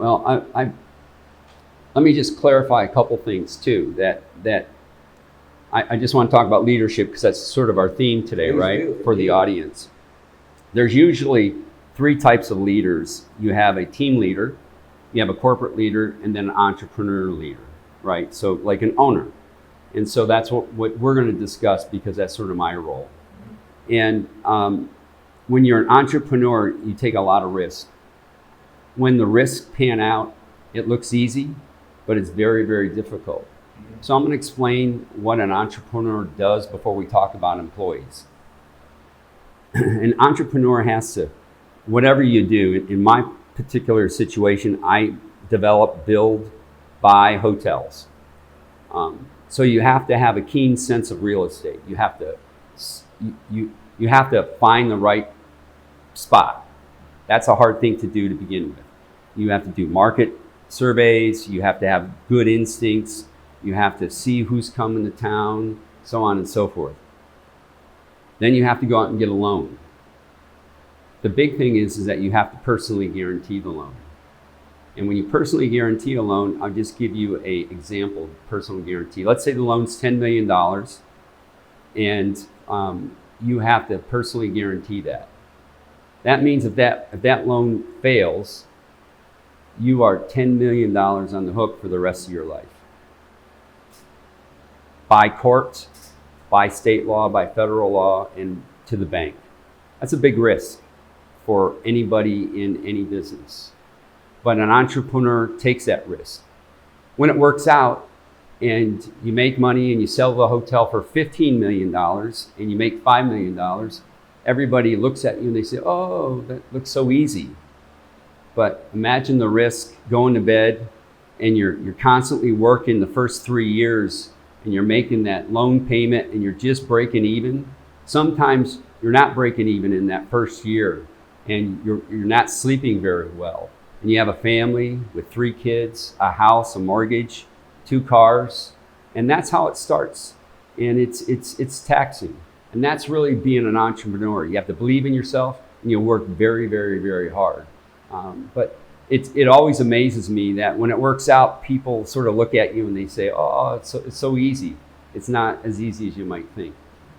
Well, let me just clarify a couple things too, that I just want to talk about leadership because that's sort of our theme today, Please right? do. For the audience. There's usually three types of leaders. You have a team leader, you have a corporate leader, and then an entrepreneur leader, right? So like an owner. And so that's what we're going to discuss because that's sort of my role. And when you're an entrepreneur, you take a lot of risk. When the risks pan out, it looks easy, but it's very, very difficult. So I'm going to explain what an entrepreneur does before we talk about employees. An entrepreneur has to, whatever you do, in my particular situation, I develop, build, buy hotels. So you have to have a keen sense of real estate. You have to, you have to find the right spot. That's a hard thing to do to begin with. You have to do market surveys. You have to have good instincts. You have to see who's coming to town, so on and so forth. Then you have to go out and get a loan. The big thing is that you have to personally guarantee the loan. And when you personally guarantee a loan, I'll just give you an example of personal guarantee. Let's say the loan's $10 million and you have to personally guarantee that. That means if that loan fails, you are $10 million on the hook for the rest of your life. By court, by state law, by federal law, and to the bank. That's a big risk for anybody in any business. But an entrepreneur takes that risk. When it works out and you make money and you sell the hotel for $15 million and you make $5 million, everybody looks at you and they say, oh, that looks so easy. But imagine the risk going to bed and you're constantly working the first 3 years and you're making that loan payment and you're just breaking even. Sometimes you're not breaking even in that first year and you're not sleeping very well. And you have a family with 3 kids, a house, a mortgage, 2 cars, and that's how it starts. And it's taxing. And that's really being an entrepreneur. You have to believe in yourself and you work very, very, very hard. But it always amazes me that when it works out, people sort of look at you and they say, oh, it's so easy. It's not as easy as you might think.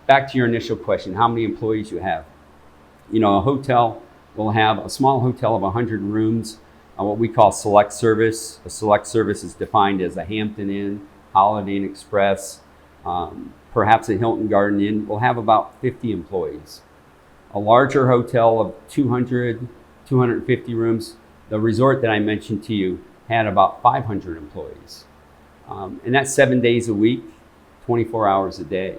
Back to your initial question, how many employees you have? You know, a hotel will have a small hotel of 100 rooms, what we call select service. A select service is defined as a Hampton Inn, Holiday Inn Express, perhaps a Hilton Garden Inn, will have about 50 employees. A larger hotel of 200, 250 rooms, the resort that I mentioned to you had about 500 employees. And that's 7 days a week, 24 hours a day.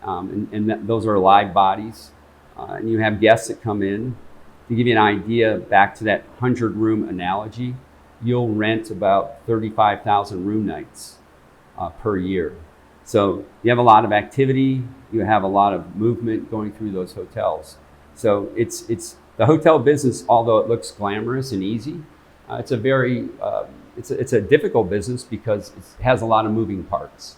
Those are live bodies. And you have guests that come in. To give you an idea, back to that 100-room analogy, you'll rent about 35,000 room nights per year. So you have a lot of activity, you have a lot of movement going through those hotels. So it's the hotel business, although it looks glamorous and easy, it's a very it's a difficult business because it has a lot of moving parts.